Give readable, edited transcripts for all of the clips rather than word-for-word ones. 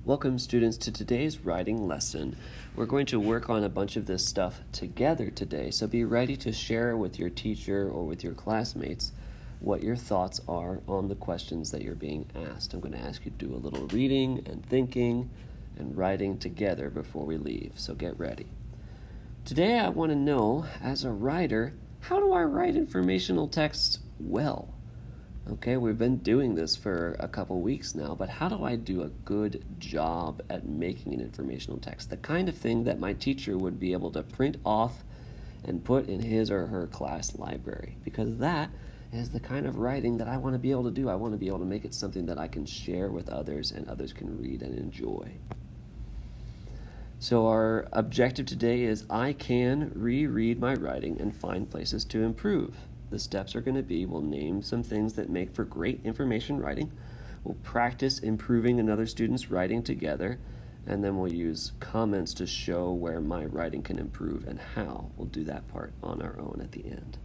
Welcome, students, to today's writing lesson. We're going to work on a bunch of this stuff together today, so be ready to share with your teacher or with your classmates what your thoughts are on the questions that you're being asked. I'm going to ask you to do a little reading and thinking and writing together before we leave, so get ready. Today I want to know, as a writer, how do I write informational texts well? Okay, we've been doing this for a couple weeks now, but how do I do a good job at making an informational text? The kind of thing that my teacher would be able to print off and put in his or her class library, because that is the kind of writing that I want to be able to do. I want to be able to make it something that I can share with others and others can read and enjoy. So our objective today is I can reread my writing and find places to improve. The steps are going to be, we'll name some things that make for great information writing, we'll practice improving another student's writing together, and then we'll use comments to show where my writing can improve and how. We'll do that part on our own at the end.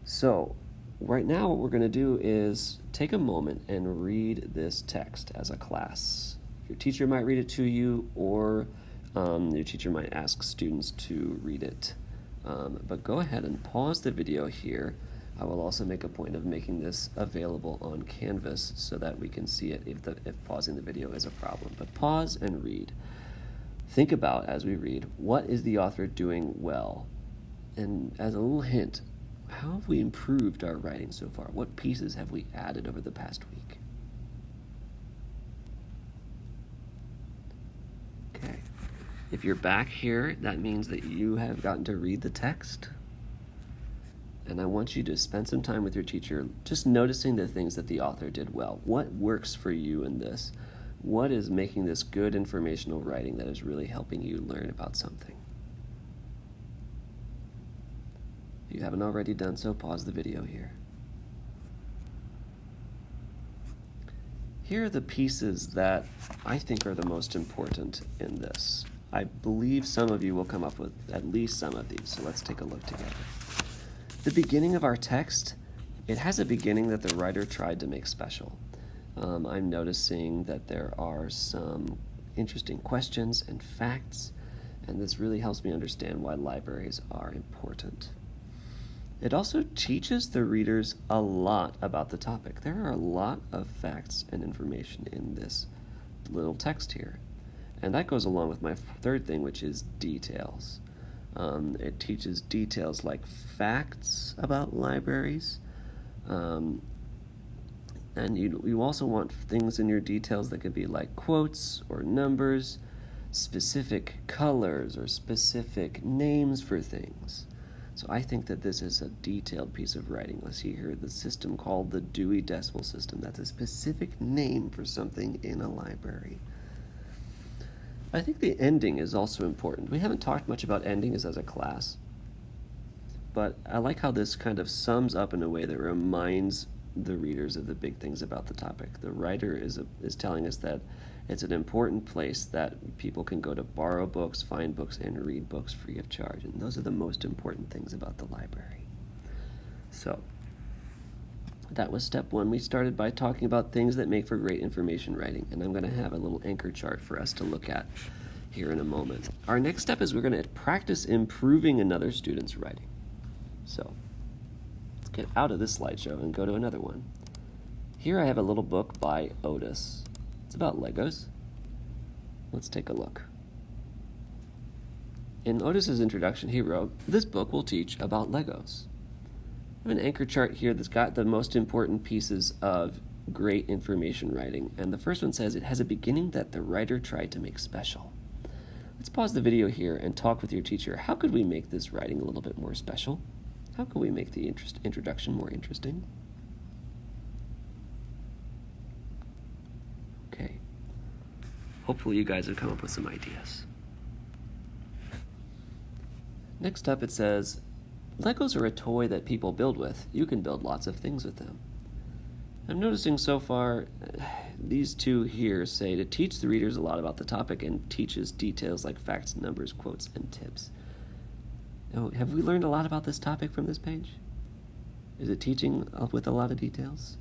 So, right now what we're going to do is take a moment and read this text as a class. Your teacher might read it to you, or your teacher might ask students to read it. But go ahead and pause the video here. I will also make a point of making this available on Canvas so that we can see it if pausing the video is a problem. But pause and read. Think about, as we read, what is the author doing well? And as a little hint, how have we improved our writing so far? What pieces have we added over the past week? Okay. If you're back here, that means that you have gotten to read the text. And I want you to spend some time with your teacher just noticing the things that the author did well. What works for you in this? What is making this good informational writing that is really helping you learn about something? If you haven't already done so, pause the video here. Here are the pieces that I think are the most important in this. I believe some of you will come up with at least some of these, so let's take a look together. The beginning of our text, it has a beginning that the writer tried to make special. I'm noticing that there are some interesting questions and facts, and this really helps me understand why libraries are important. It also teaches the readers a lot about the topic. There are a lot of facts and information in this little text here. And that goes along with my third thing, which is details. It teaches details like facts about libraries. And you also want things in your details that could be like quotes or numbers, specific colors or specific names for things. So I think that this is a detailed piece of writing. Let's see here, the system called the Dewey Decimal System. That's a specific name for something in a library. I think the ending is also important. We haven't talked much about endings as a class, but I like how this kind of sums up in a way that reminds the readers of the big things about the topic. The writer is telling us that it's an important place that people can go to borrow books, find books, and read books free of charge. And those are the most important things about the library. So that was step one. We started by talking about things that make for great information writing, and I'm going to have a little anchor chart for us to look at here in a moment. Our next step is we're going to practice improving another student's writing. So let's get out of this slideshow and go to another one. Here I have a little book by Otis. It's about Legos. Let's take a look. In Otis's introduction, he wrote, "This book will teach about Legos." I have an anchor chart here that's got the most important pieces of great information writing. And the first one says it has a beginning that the writer tried to make special. Let's pause the video here and talk with your teacher. How could we make this writing a little bit more special? How could we make the introduction more interesting? Okay. Hopefully you guys have come up with some ideas. Next up it says, Legos are a toy that people build with. You can build lots of things with them. I'm noticing so far, these two here say to teach the readers a lot about the topic and teaches details like facts, numbers, quotes, and tips. Now, have we learned a lot about this topic from this page? Is it teaching with a lot of details?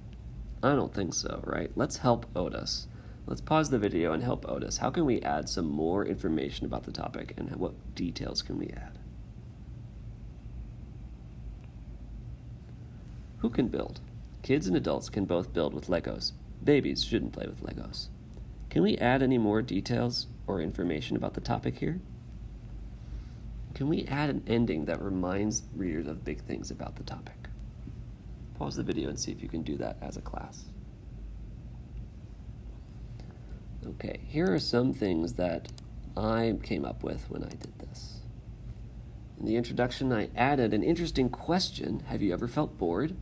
I don't think so, right? Let's help Otis. Let's pause the video and help Otis. How can we add some more information about the topic, and what details can we add? Who can build? Kids and adults can both build with Legos. Babies shouldn't play with Legos. Can we add any more details or information about the topic here? Can we add an ending that reminds readers of big things about the topic? Pause the video and see if you can do that as a class. Okay, here are some things that I came up with when I did this. In the introduction, I added an interesting question: have you ever felt bored?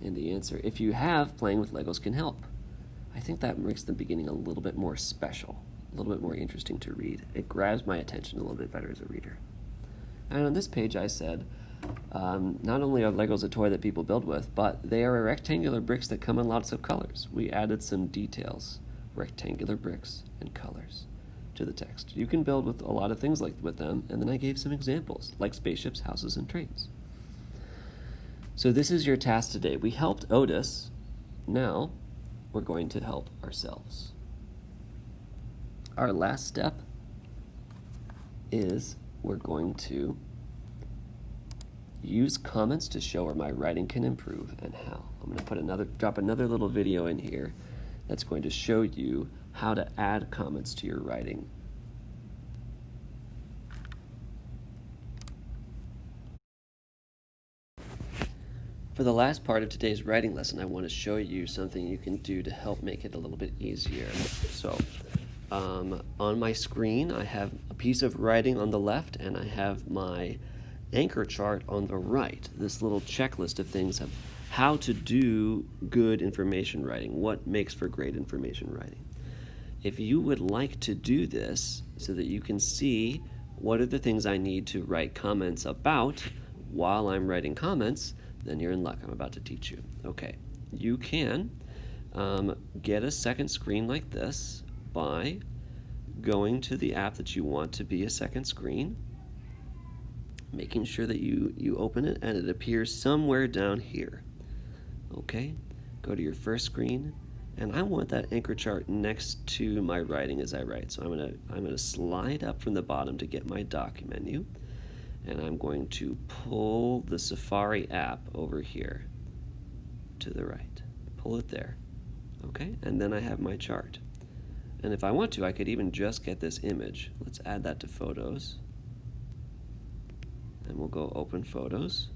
And the answer: if you have, playing with Legos can help. I think that makes the beginning a little bit more special, a little bit more interesting to read. It grabs my attention a little bit better as a reader. And on this page I said, not only are Legos a toy that people build with, but they are rectangular bricks that come in lots of colors. We added some details, rectangular bricks and colors, to the text. You can build with a lot of things with them, and then I gave some examples, like spaceships, houses, and trains. So this is your task today. We helped Otis. Now we're going to help ourselves. Our last step is we're going to use comments to show where my writing can improve and how. I'm going to drop another little video in here that's going to show you how to add comments to your writing. For the last part of today's writing lesson, I want to show you something you can do to help make it a little bit easier. So, on my screen, I have a piece of writing on the left, and I have my anchor chart on the right, this little checklist of things of how to do good information writing, what makes for great information writing. If you would like to do this so that you can see what are the things I need to write comments about while I'm writing comments, then you're in luck. I'm about to teach you. Okay, you can get a second screen like this by going to the app that you want to be a second screen, making sure that you open it and it appears somewhere down here. Okay, go to your first screen, and I want that anchor chart next to my writing as I write. So I'm gonna slide up from the bottom to get my doc menu, and I'm going to pull the Safari app over here to the right. Pull it there. Okay, and then I have my chart. And if I want to, I could even just get this image. Let's add that to Photos. And we'll go Open Photos.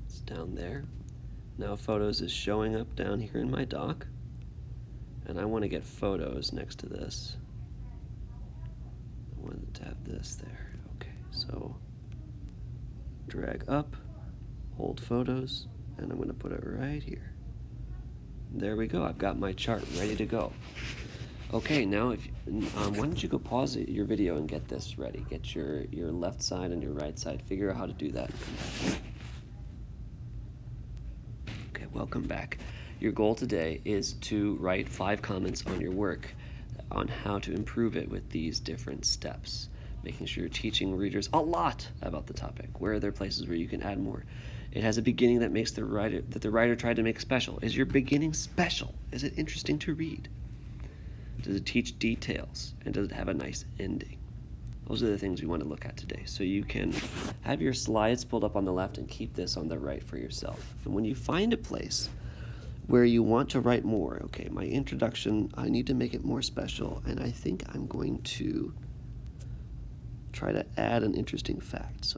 It's down there. Now Photos is showing up down here in my doc. And I want to get Photos next to this. I wanted to have this there. Okay, so drag up, hold Photos, and I'm going to put it right here. There we go. I've got my chart ready to go. Okay, now why don't you go pause your video and get this ready. Get your left side and your right side. Figure out how to do that. Okay, welcome back. Your goal today is to write 5 comments on your work on how to improve it with these different steps. Making sure you're teaching readers a lot about the topic. Where are there places where you can add more? It has a beginning that makes the writer tried to make special. Is your beginning special? Is it interesting to read? Does it teach details? And does it have a nice ending? Those are the things we want to look at today. So you can have your slides pulled up on the left and keep this on the right for yourself. And when you find a place where you want to write more, okay, my introduction, I need to make it more special, and I think I'm going to try to add an interesting fact.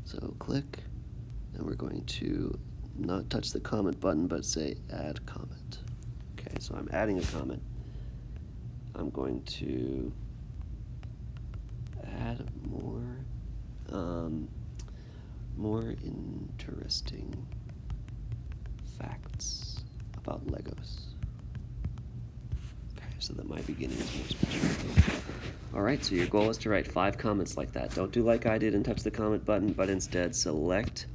So click, and we're going to not touch the comment button, but say add comment. Okay, so I'm adding a comment. I'm going to add more interesting facts about Legos. Okay, so that my beginning is more special. All right, so your goal is to write 5 comments like that. Don't do like I did and touch the comment button, but instead select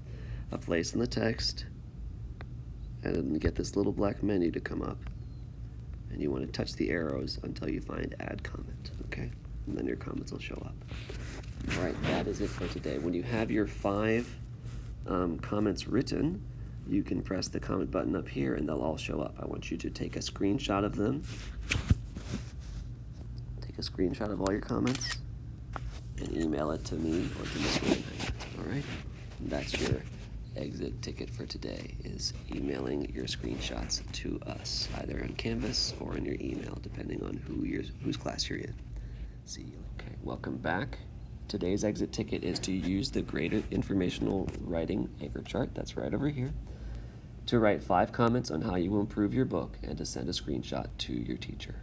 a place in the text and get this little black menu to come up. And you want to touch the arrows until you find add comment, okay? And then your comments will show up. All right, that is it for today. When you have your 5 comments written, you can press the comment button up here and they'll all show up. I want you to take a screenshot of them. Take a screenshot of all your comments and email it to me or to Ms. Reinhardt. All right? And that's your exit ticket for today, is emailing your screenshots to us, either on Canvas or in your email, depending on whose class you're in. See you. Okay, welcome back. Today's exit ticket is to use the graded informational writing anchor chart, that's right over here, to write 5 comments on how you will improve your book and to send a screenshot to your teacher.